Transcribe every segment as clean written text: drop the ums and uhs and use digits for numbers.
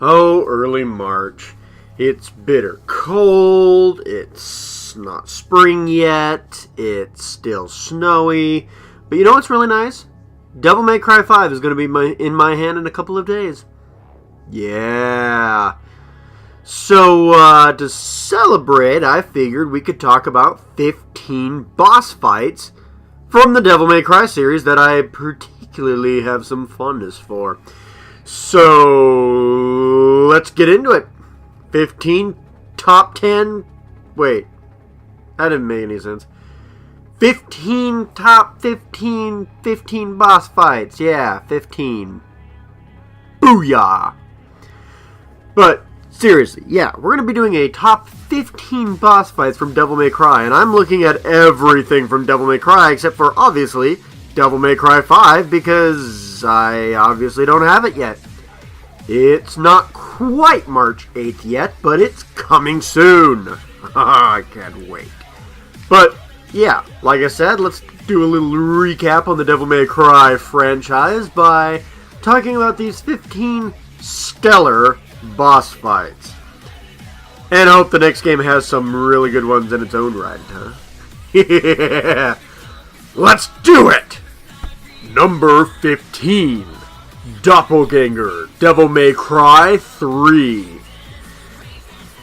Oh, early March. It's bitter cold, it's not spring yet, it's still snowy. But you know what's really nice? Devil May Cry 5 is going to be in my hand in a couple of days. Yeah. So, to celebrate, I figured we could talk about 15 boss fights from the Devil May Cry series that I particularly have some fondness for. So, let's get into it. 15 top 10... Wait, that didn't make any sense. 15 top 15 boss fights. Yeah, 15. Booyah! But, seriously, yeah, we're going to be doing a top 15 boss fights from Devil May Cry, and I'm looking at everything from Devil May Cry except for, obviously, Devil May Cry 5, because I obviously don't have it yet. It's not quite March 8th yet, but it's coming soon. I can't wait. But, yeah, like I said, let's do a little recap on the Devil May Cry franchise by talking about these 15 stellar boss fights. And I hope the next game has some really good ones in its own right, huh? Yeah! Let's do it! Number 15. Doppelganger, Devil May Cry 3.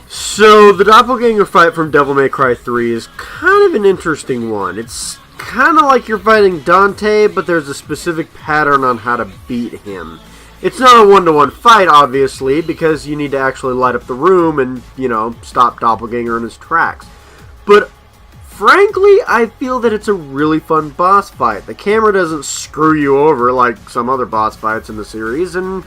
So, the Doppelganger fight from Devil May Cry 3 is kind of an interesting one. It's kind of like you're fighting Dante, but there's a specific pattern on how to beat him. It's not a one-to-one fight, obviously, because you need to actually light up the room and, stop Doppelganger in his tracks. But, frankly, I feel that it's a really fun boss fight. The camera doesn't screw you over like some other boss fights in the series, and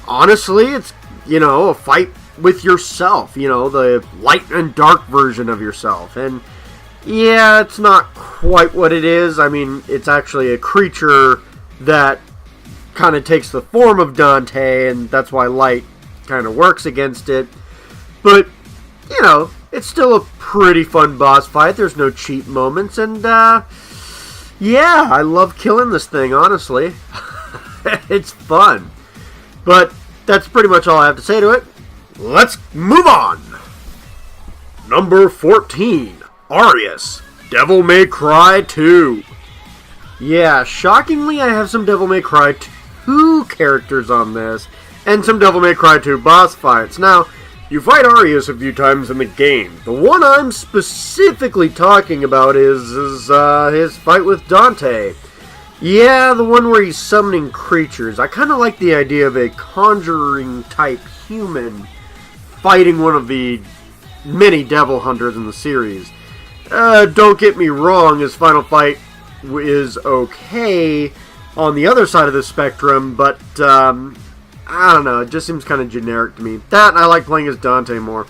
honestly, it's, a fight with yourself, the light and dark version of yourself. And, yeah, it's not quite what it is. I mean, it's actually a creature that kind of takes the form of Dante, and that's why light kind of works against it. But, it's still a pretty fun boss fight. There's no cheap moments, and, yeah, I love killing this thing, honestly. It's fun. But that's pretty much all I have to say to it. Let's move on! Number 14. Arius, Devil May Cry 2. Yeah, shockingly, I have some Devil May Cry 2 characters on this, and some Devil May Cry 2 boss fights. Now, you fight Arius a few times in the game. The one I'm specifically talking about is his fight with Dante. Yeah, the one where he's summoning creatures. I kind of like the idea of a conjuring-type human fighting one of the many devil hunters in the series. Don't get me wrong, his final fight is okay on the other side of the spectrum, but I don't know, it just seems kind of generic to me. That, and I like playing as Dante more.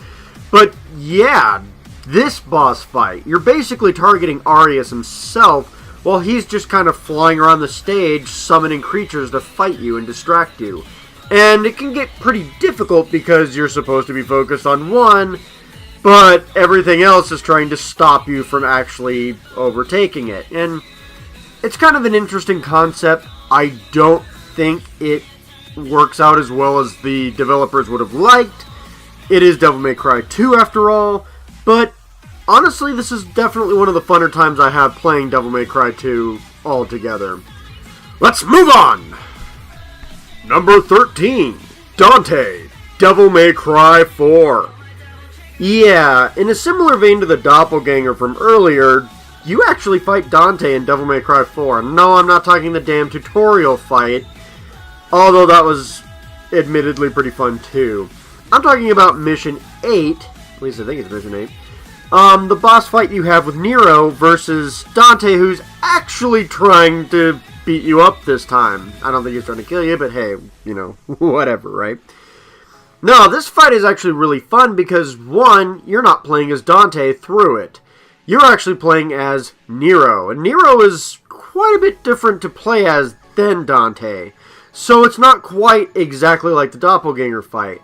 But yeah, this boss fight, you're basically targeting Arius himself while he's just kind of flying around the stage summoning creatures to fight you and distract you. And it can get pretty difficult because you're supposed to be focused on one, but everything else is trying to stop you from actually overtaking it. And it's kind of an interesting concept. I don't think it works out as well as the developers would have liked. It is Devil May Cry 2 after all, but honestly, this is definitely one of the funner times I have playing Devil May Cry 2 altogether. Let's move on! Number 13. Dante, Devil May Cry 4. Yeah, in a similar vein to the Doppelganger from earlier, you actually fight Dante in Devil May Cry 4. No, I'm not talking the damn tutorial fight, although that was admittedly pretty fun too. I'm talking about Mission 8, at least I think it's Mission 8. The boss fight you have with Nero versus Dante, who's actually trying to beat you up this time. I don't think he's trying to kill you, but hey, whatever, right? No, this fight is actually really fun because, one, you're not playing as Dante through it. You're actually playing as Nero, and Nero is quite a bit different to play as than Dante. So it's not quite exactly like the Doppelganger fight.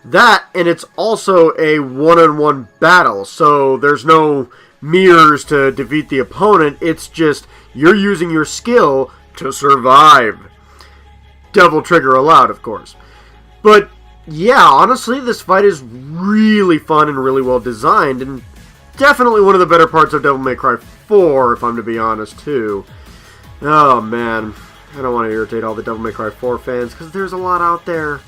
That, and it's also a one-on-one battle, so there's no mirrors to defeat the opponent. It's just you're using your skill to survive. Devil trigger allowed, of course. But yeah, honestly, this fight is really fun and really well designed, and definitely one of the better parts of Devil May Cry 4, if I'm to be honest, too. Oh, man. I don't want to irritate all the Devil May Cry 4 fans, because there's a lot out there.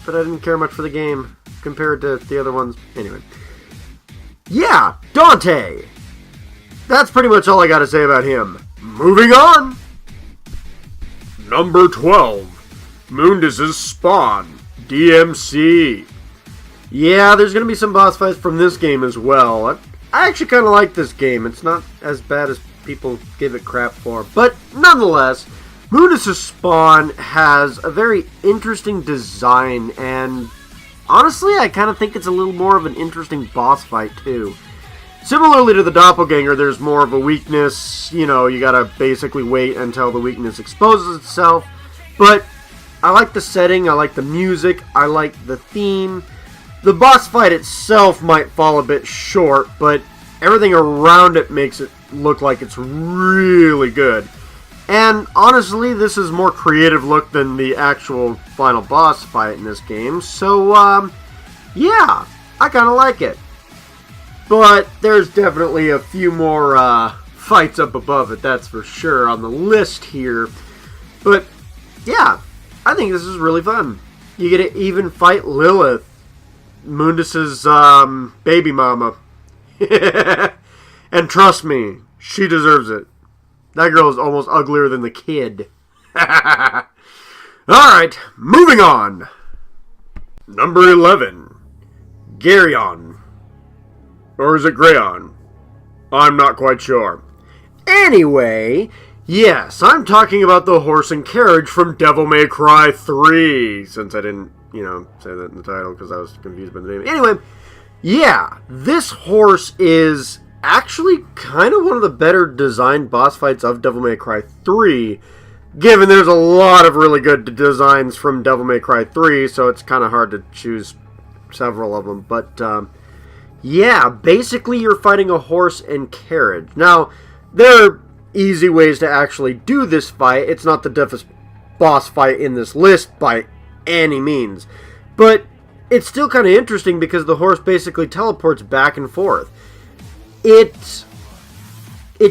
But I didn't care much for the game, compared to the other ones. Anyway. Yeah, Dante! That's pretty much all I gotta say about him. Moving on! Number 12. Mundus's Spawn. DMC. Yeah, there's going to be some boss fights from this game as well. I actually kind of like this game. It's not as bad as people give it crap for. But nonetheless, Mundus's Spawn has a very interesting design, and honestly, I kind of think it's a little more of an interesting boss fight too. Similarly to the Doppelganger, there's more of a weakness. You know, you gotta basically wait until the weakness exposes itself. But I like the setting, I like the music, I like the theme. The boss fight itself might fall a bit short, but everything around it makes it look like it's really good. And honestly, this is more creative look than the actual final boss fight in this game. So, yeah, I kind of like it. But there's definitely a few more fights up above it, that's for sure, on the list here. But, yeah, I think this is really fun. You get to even fight Lilith, Mundus's baby mama. And trust me, she deserves it. That girl is almost uglier than the kid. Alright, moving on. Number 11. Garyon. Or is it Grayon? I'm not quite sure. Anyway, yes, I'm talking about the horse and carriage from Devil May Cry 3. Since I didn't, say that in the title because I was confused by the name. Anyway, yeah, this horse is actually kind of one of the better designed boss fights of Devil May Cry 3. Given there's a lot of really good designs from Devil May Cry 3, so it's kind of hard to choose several of them. But, yeah, basically you're fighting a horse and carriage. Now, there are easy ways to actually do this fight. It's not the toughest boss fight in this list by any means. But it's still kind of interesting because the horse basically teleports back and forth. It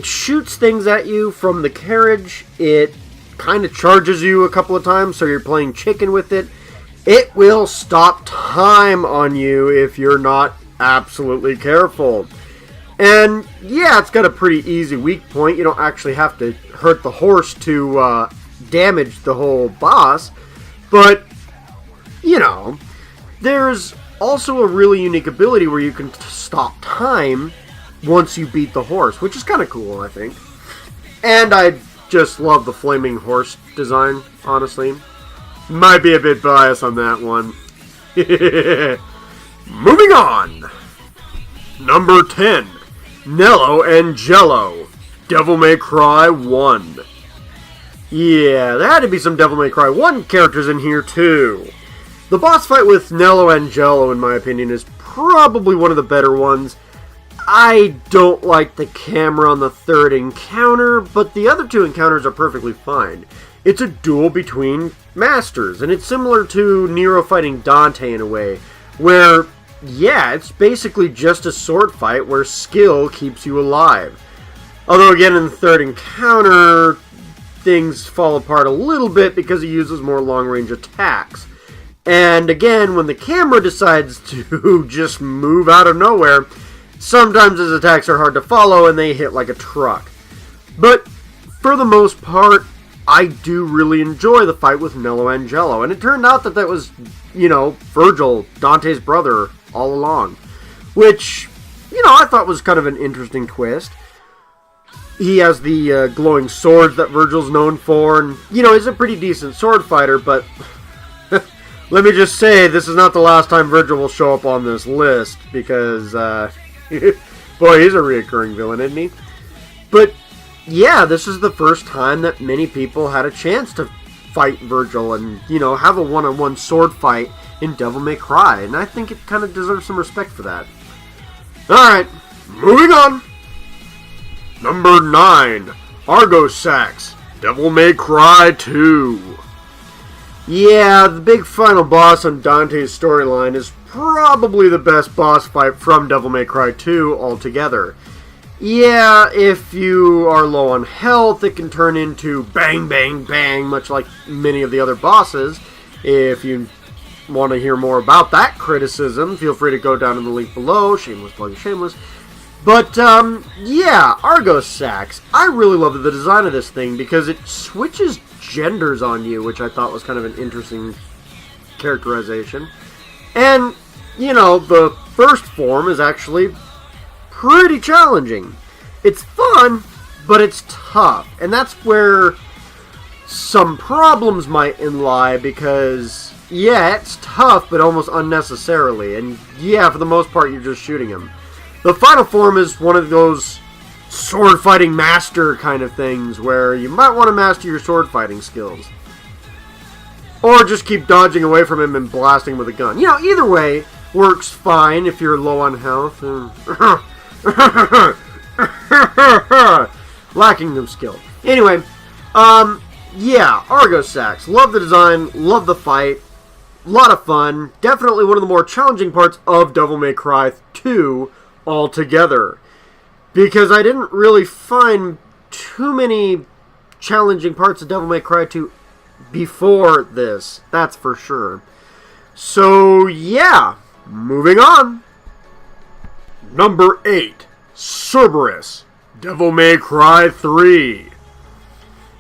shoots things at you from the carriage. It kind of charges you a couple of times, so you're playing chicken with it. It will stop time on you if you're not absolutely careful. And yeah, it's got a pretty easy weak point. You don't actually have to hurt the horse to damage the whole boss. But, there's also a really unique ability where you can stop time once you beat the horse, which is kind of cool, I think. And I just love the flaming horse design, honestly. Might be a bit biased on that one. Moving on! Number 10. Nello and Jello. Devil May Cry 1. Yeah, there had to be some Devil May Cry 1 characters in here too. The boss fight with Nello and Jello, in my opinion, is probably one of the better ones. I don't like the camera on the third encounter, but the other two encounters are perfectly fine. It's a duel between masters, and it's similar to Nero fighting Dante in a way, where, yeah, it's basically just a sword fight where skill keeps you alive. Although, again, in the third encounter, things fall apart a little bit because he uses more long-range attacks. And again, when the camera decides to just move out of nowhere, sometimes his attacks are hard to follow and they hit like a truck. But for the most part, I do really enjoy the fight with Nello and Jello. And it turned out that was, Virgil, Dante's brother, all along. Which, I thought was kind of an interesting twist. He has the glowing swords that Virgil's known for. And, he's a pretty decent sword fighter, but let me just say, this is not the last time Virgil will show up on this list. Because, boy, he's a reoccurring villain, isn't he? But yeah, this is the first time that many people had a chance to fight Virgil and, have a one-on-one sword fight in Devil May Cry. And I think it kind of deserves some respect for that. Alright, moving on. Number 9. Argo Sax. Devil May Cry 2. Yeah, the big final boss on Dante's storyline is probably the best boss fight from Devil May Cry 2 altogether. Yeah, if you are low on health, it can turn into bang, bang, bang, much like many of the other bosses. If you want to hear more about that criticism, feel free to go down in the link below. Shameless plug, shameless. But, yeah, Argo Sax. I really love the design of this thing because it switches genders on you, which I thought was kind of an interesting characterization. And, you know, the first form is actually pretty challenging. It's fun, but it's tough. And that's where some problems might lie because, yeah, it's tough, but almost unnecessarily. And, yeah, for the most part, you're just shooting him. The final form is one of those sword fighting master kind of things where you might want to master your sword fighting skills. Or just keep dodging away from him and blasting with a gun. You know, either way works fine if you're low on health. Lacking of skill. Anyway, yeah, Argo Sax. Love the design, love the fight. A lot of fun. Definitely one of the more challenging parts of Devil May Cry 2 altogether. Because I didn't really find too many challenging parts of Devil May Cry 2 before this. That's for sure. So, yeah. Moving on. Number 8. Cerberus. Devil May Cry 3.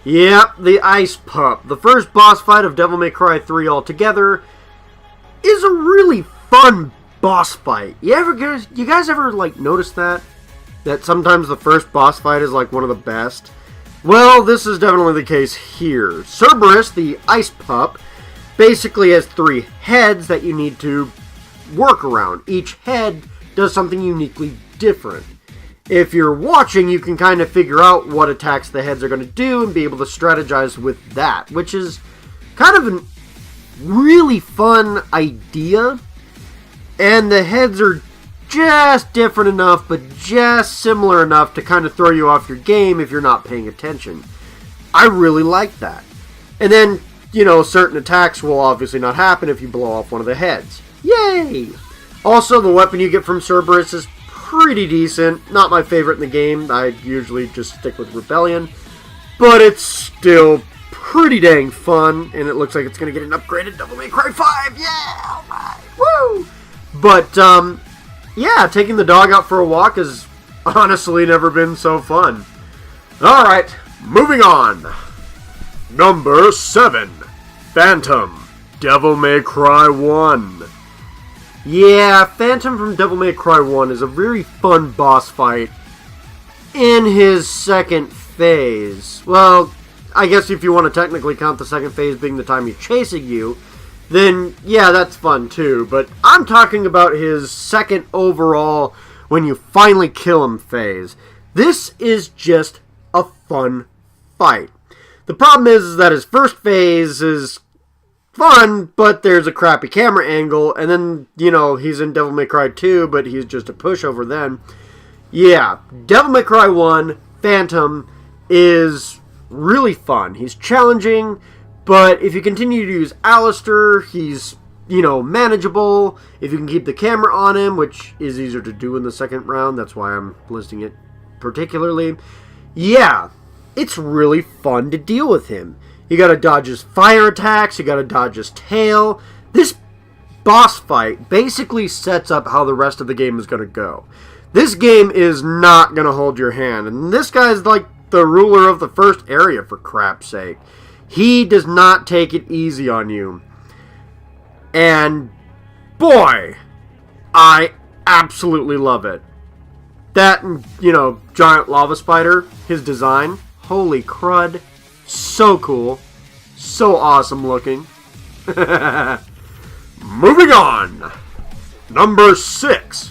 Yep, the Ice Pup. The first boss fight of Devil May Cry 3 altogether is a really fun boss fight. You guys ever like notice that? That sometimes the first boss fight is like one of the best? Well, this is definitely the case here. Cerberus, the Ice Pup, basically has 3 heads that you need to work around. Each head does something uniquely different. If you're watching, you can kind of figure out what attacks the heads are going to do and be able to strategize with that, which is kind of a really fun idea. And the heads are just different enough, but just similar enough to kind of throw you off your game if you're not paying attention. I really like that. And then, you know, certain attacks will obviously not happen if you blow off one of the heads. Yay! Also, the weapon you get from Cerberus is pretty decent. Not my favorite in the game. I usually just stick with Rebellion. But it's still pretty dang fun, and it looks like it's going to get an upgraded Devil May Cry 5. Yeah! Alright! Woo! But, yeah, taking the dog out for a walk has honestly never been so fun. Alright, moving on. Number 7. Phantom. Devil May Cry 1. Yeah, Phantom from Devil May Cry 1 is a very fun boss fight in his second phase. Well, I guess if you want to technically count the second phase being the time he's chasing you, then yeah, that's fun too. But I'm talking about his second overall, when you finally kill him phase. This is just a fun fight. The problem is that his first phase is fun, but there's a crappy camera angle, and then, you know, he's in Devil May Cry 2, but he's just a pushover then. Yeah, Devil May Cry 1, Phantom, is really fun. He's challenging, but if you continue to use Alistair, he's, you know, manageable. If you can keep the camera on him, which is easier to do in the second round, that's why I'm listing it particularly. Yeah, it's really fun to deal with him. You gotta dodge his fire attacks, you gotta dodge his tail. This boss fight basically sets up how the rest of the game is gonna go. This game is not gonna hold your hand, and this guy's like the ruler of the first area, for crap's sake. He does not take it easy on you. And boy, I absolutely love it. That, you know, giant lava spider, his design, holy crud. So cool. So awesome looking. Moving on. Number 6.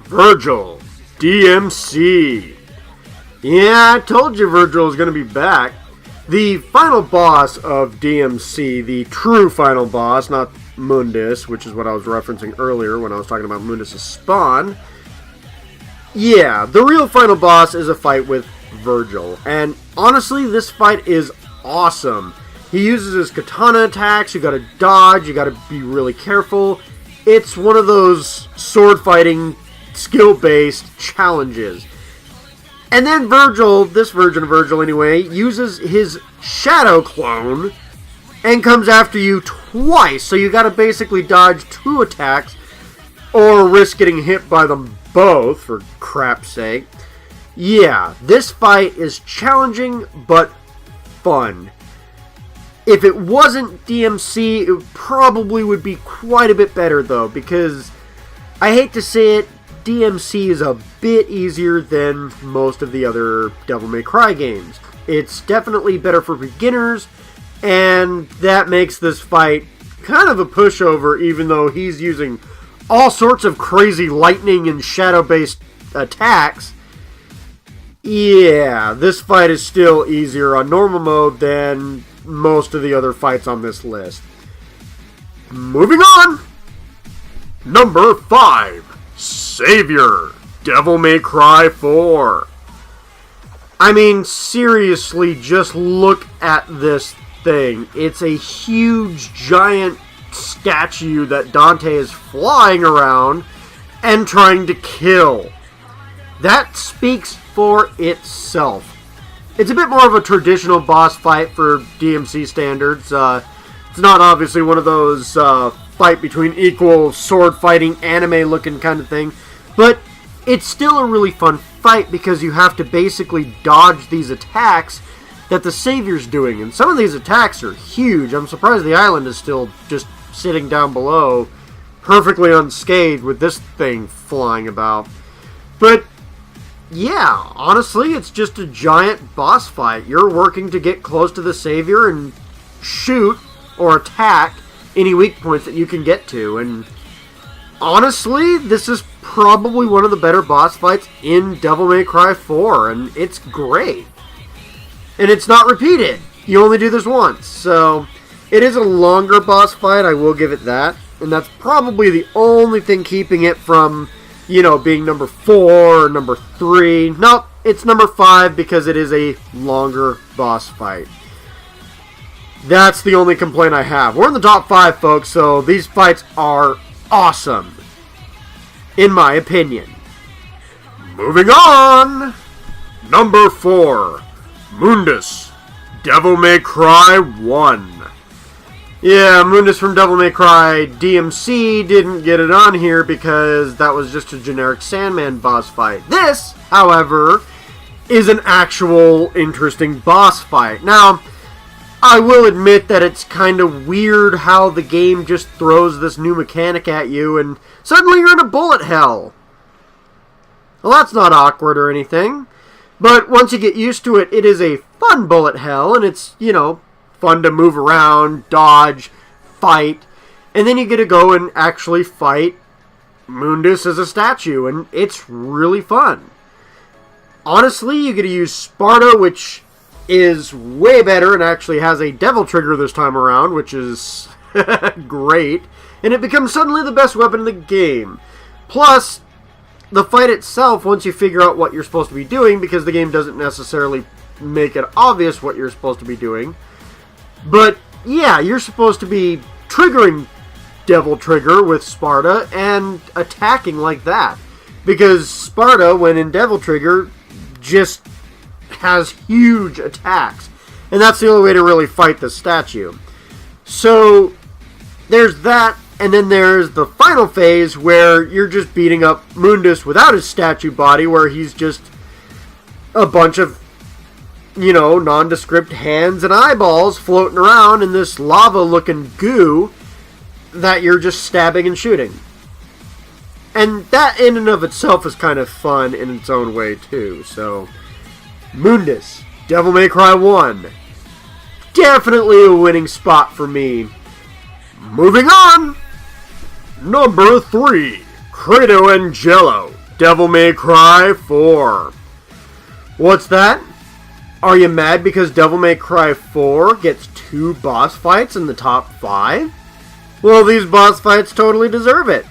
Virgil. DMC. Yeah, I told you Virgil is going to be back. The final boss of DMC, the true final boss, not Mundus, which is what I was referencing earlier when I was talking about Mundus' spawn. Yeah, the real final boss is a fight with Virgil. And honestly, this fight is awesome. He uses his katana attacks, you gotta dodge, you gotta be really careful. It's one of those sword fighting, skill-based challenges. And then Virgil, this version of Virgil anyway, uses his shadow clone and comes after you twice. So you gotta basically dodge 2 attacks or risk getting hit by them both, for crap's sake. Yeah, this fight is challenging but fun. If it wasn't DMC, it probably would be quite a bit better though, because I hate to say it, DMC is a bit easier than most of the other Devil May Cry games. It's definitely better for beginners, and that makes this fight kind of a pushover, even though he's using all sorts of crazy lightning and shadow-based attacks. Yeah, this fight is still easier on normal mode than most of the other fights on this list. Moving on! Number 5. Savior, Devil May Cry 4. I mean, seriously, just look at this thing. It's a huge, giant statue that Dante is flying around and trying to kill. That speaks for itself. It's a bit more of a traditional boss fight for DMC standards. It's not obviously one of those fight between equal sword fighting anime looking kind of thing, but it's still a really fun fight because you have to basically dodge these attacks that the Savior's doing, and some of these attacks are huge. I'm surprised the island is still just sitting down below perfectly unscathed with this thing flying about. But yeah, honestly, it's just a giant boss fight. You're working to get close to the Savior and shoot or attack any weak points that you can get to. And honestly, this is probably one of the better boss fights in Devil May Cry 4, and it's great. And it's not repeated. You only do this once. So it is a longer boss fight, I will give it that. And that's probably the only thing keeping it from, you know, being number 4 or number 3. Nope, it's number 5 because it is a longer boss fight. That's the only complaint I have. We're in the top 5, folks, so these fights are awesome, in my opinion. Moving on! Number 4, Mundus, Devil May Cry 1. Yeah, Mundus from Devil May Cry DMC didn't get it on here because that was just a generic Sandman boss fight. This, however, is an actual interesting boss fight. Now, I will admit that it's kind of weird how the game just throws this new mechanic at you and suddenly you're in a bullet hell. Well, that's not awkward or anything, but once you get used to it, it is a fun bullet hell, and it's, you know, fun to move around, dodge, fight, and then you get to go and actually fight Mundus as a statue, and it's really fun. Honestly, you get to use Sparta, which is way better and actually has a devil trigger this time around, which is great, and it becomes suddenly the best weapon in the game. Plus, the fight itself, once you figure out what you're supposed to be doing, because the game doesn't necessarily make it obvious what you're supposed to be doing, but yeah, you're supposed to be triggering Devil Trigger with Sparta and attacking like that. Because Sparta, when in Devil Trigger, just has huge attacks. And that's the only way to really fight the statue. So, there's that, and then there's the final phase where you're just beating up Mundus without his statue body, where he's just a bunch of, you know, nondescript hands and eyeballs floating around in this lava-looking goo that you're just stabbing and shooting. And that in and of itself is kind of fun in its own way, too. So, Mundus, Devil May Cry 1. Definitely a winning spot for me. Moving on! Number 3, Credo Angelo, Devil May Cry 4. What's that? Are you mad because Devil May Cry 4 gets 2 boss fights in the top 5? Well, these boss fights totally deserve it.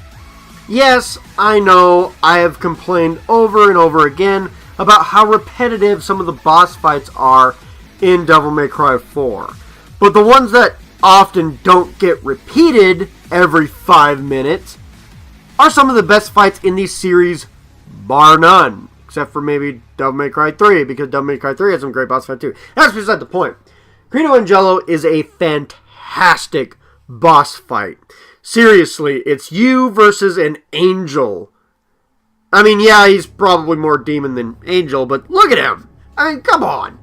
Yes, I know, I have complained over and over again about how repetitive some of the boss fights are in Devil May Cry 4. But the ones that often don't get repeated every 5 minutes are some of the best fights in these series, bar none. Except for maybe Devil May Cry 3, because Devil May Cry 3 has some great boss fights too. That's beside the point. Greedo Angelo is a fantastic boss fight. Seriously, it's you versus an angel. I mean, yeah, he's probably more demon than angel, but look at him. I mean, come on.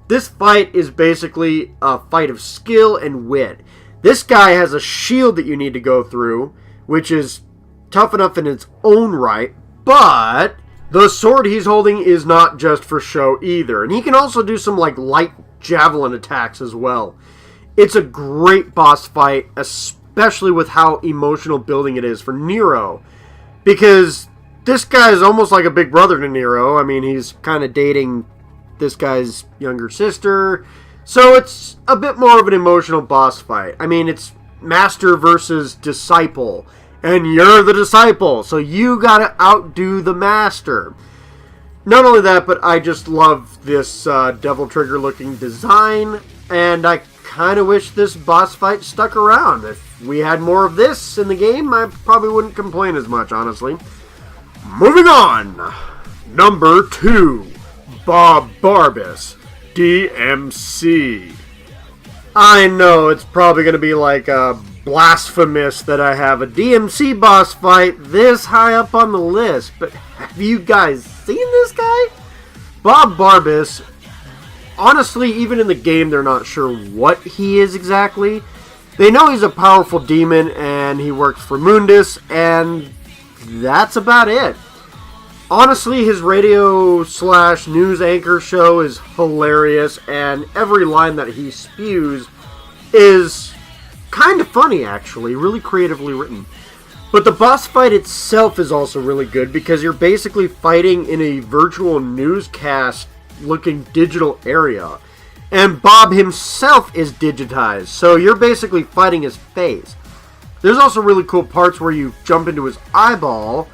This fight is basically a fight of skill and wit. This guy has a shield that you need to go through, which is tough enough in its own right, but the sword he's holding is not just for show either. And he can also do some like light javelin attacks as well. It's a great boss fight, especially with how emotional building it is for Nero. Because this guy is almost like a big brother to Nero. I mean, he's kind of dating this guy's younger sister. So it's a bit more of an emotional boss fight. I mean, it's master versus disciple. And you're the disciple, so you gotta outdo the master. Not only that, but I just love this Devil Trigger looking design. And I kind of wish this boss fight stuck around. If we had more of this in the game, I probably wouldn't complain as much, honestly. Moving on. Number 2. Bob Barbas, DMC. I know it's probably going to be like blasphemous that I have a DMC boss fight this high up on the list, but have you guys seen this guy? Bob Barbas, honestly, even in the game, they're not sure what he is exactly. They know he's a powerful demon and he works for Mundus, and that's about it. Honestly, his radio/news anchor show is hilarious, and every line that he spews is kind of funny, actually. Really creatively written. But the boss fight itself is also really good, because you're basically fighting in a virtual newscast-looking digital area. And Bob himself is digitized, so you're basically fighting his face. There's also really cool parts where you jump into his eyeball,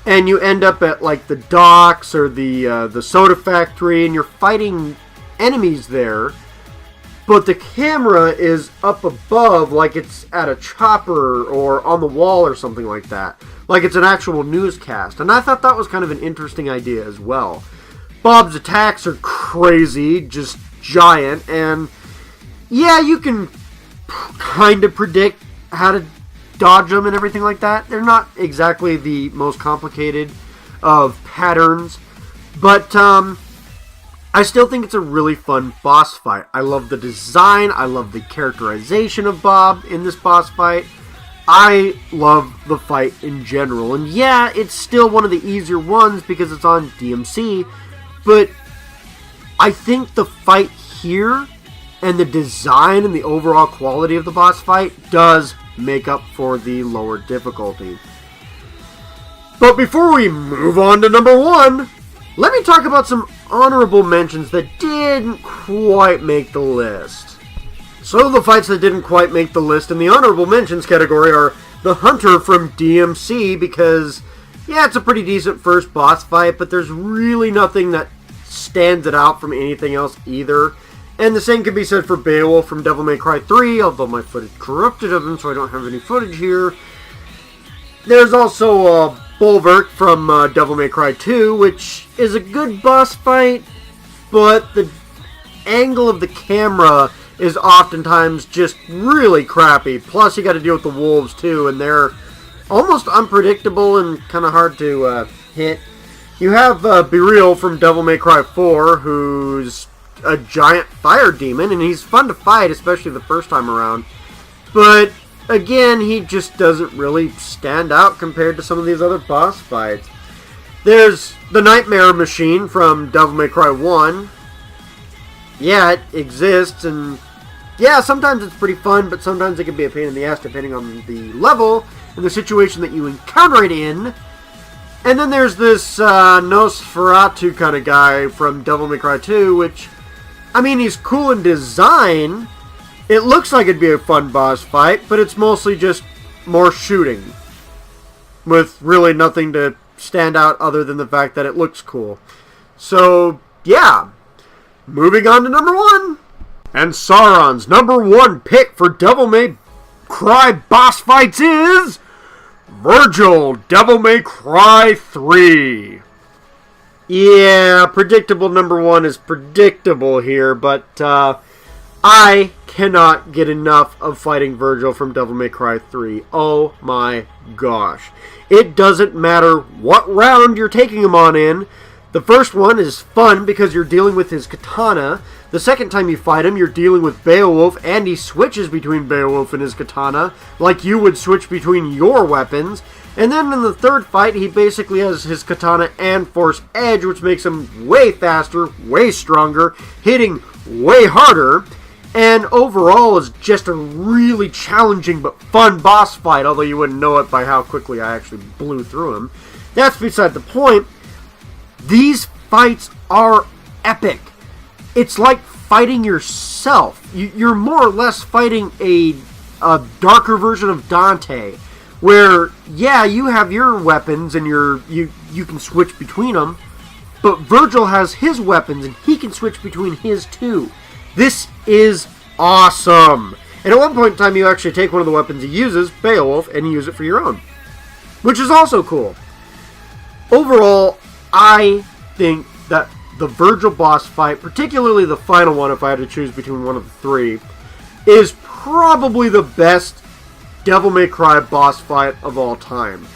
and you end up at like the docks or the soda factory, and you're fighting enemies there. But the camera is up above, like it's at a chopper or on the wall or something like that. Like it's an actual newscast. And I thought that was kind of an interesting idea as well. Bob's attacks are crazy, just giant, and yeah, you can kind of predict how to dodge them and everything like that. They're not exactly the most complicated of patterns, but I still think it's a really fun boss fight. I love the design, I love the characterization of Bob in this boss fight. I love the fight in general, and yeah, it's still one of the easier ones because it's on DMC, but I think the fight here and the design and the overall quality of the boss fight does make up for the lower difficulty. But before we move on to number 1, let me talk about some honorable mentions that didn't quite make the list. So the fights that didn't quite make the list in the honorable mentions category are the Hunter from DMC, because yeah, it's a pretty decent first boss fight, but there's really nothing that stands it out from anything else either. And the same can be said for Beowulf from Devil May Cry 3, although my footage corrupted of him, so I don't have any footage here. There's also Bulwark from Devil May Cry 2, which is a good boss fight, but the angle of the camera is oftentimes just really crappy. Plus, you got to deal with the wolves too, and they're almost unpredictable and kind of hard to hit. You have Beryl from Devil May Cry 4, who's a giant fire demon, and he's fun to fight, especially the first time around. But again, he just doesn't really stand out compared to some of these other boss fights. There's the Nightmare Machine from Devil May Cry 1. Yeah, it exists, and yeah, sometimes it's pretty fun, but sometimes it can be a pain in the ass depending on the level and the situation that you encounter it in. And then there's this Nosferatu kind of guy from Devil May Cry 2, which, I mean, he's cool in design. It looks like it'd be a fun boss fight, but it's mostly just more shooting, with really nothing to stand out other than the fact that it looks cool. So, yeah. Moving on to number 1. And Sauron's #1 pick for Devil May Cry boss fights is Virgil, Devil May Cry 3. Yeah, predictable #1 is predictable here, but I cannot get enough of fighting Virgil from Devil May Cry 3. Oh my gosh. It doesn't matter what round you're taking him on in. The first one is fun because you're dealing with his katana. The second time you fight him, you're dealing with Beowulf, and he switches between Beowulf and his katana, like you would switch between your weapons. And then in the third fight, he basically has his katana and Force Edge, which makes him way faster, way stronger, hitting way harder. And overall is just a really challenging but fun boss fight, although you wouldn't know it by how quickly I actually blew through him. That's beside the point. These fights are epic. It's like fighting yourself. You're more or less fighting a darker version of Dante, where, yeah, you have your weapons and you can switch between them, but Virgil has his weapons and he can switch between his too. This is awesome. And at one point in time, you actually take one of the weapons he uses, Beowulf, and you use it for your own, which is also cool. Overall, I think that the Virgil boss fight, particularly the final one, if I had to choose between one of the three, is probably the best Devil May Cry boss fight of all time.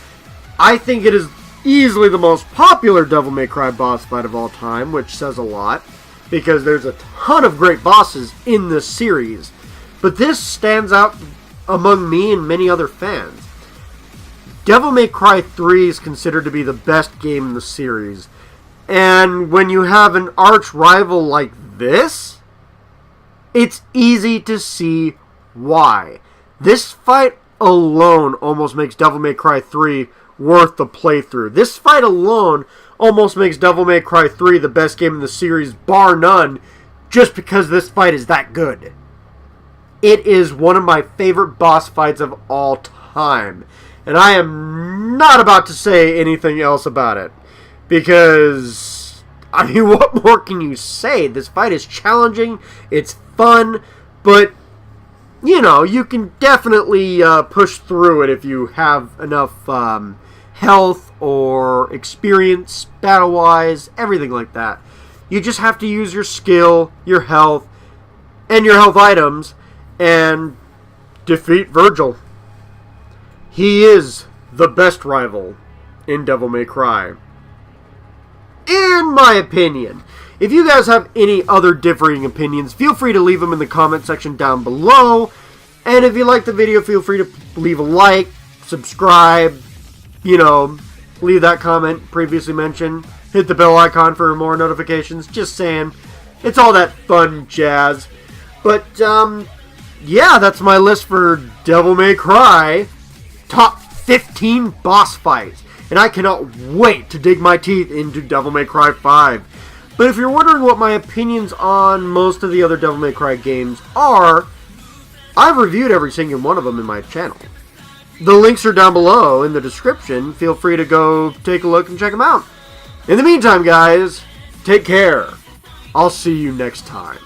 I think it is easily the most popular Devil May Cry boss fight of all time, which says a lot, because there's a ton of great bosses in this series. But this stands out among me and many other fans. Devil May Cry 3 is considered to be the best game in the series. And when you have an arch rival like this, it's easy to see why. This fight alone almost makes Devil May Cry 3 worth the playthrough. This fight alone almost makes Devil May Cry 3 the best game in the series, bar none, just because this fight is that good. It is one of my favorite boss fights of all time. And I am not about to say anything else about it. Because, I mean, what more can you say? This fight is challenging, it's fun, but, you know, you can definitely push through it if you have enough health or experience, battle-wise, everything like that. You just have to use your skill, your health, and your health items, and defeat Virgil. He is the best rival in Devil May Cry, in my opinion. If you guys have any other differing opinions, feel free to leave them in the comment section down below. And if you like the video, feel free to leave a like, subscribe, you know, leave that comment previously mentioned. Hit the bell icon for more notifications. Just saying. It's all that fun jazz. But, yeah, that's my list for Devil May Cry. Top 15 boss fights. And I cannot wait to dig my teeth into Devil May Cry 5. But if you're wondering what my opinions on most of the other Devil May Cry games are, I've reviewed every single one of them in my channel. The links are down below in the description. feel free to go take a look and check them out. In the meantime, guys, take care. I'll see you next time.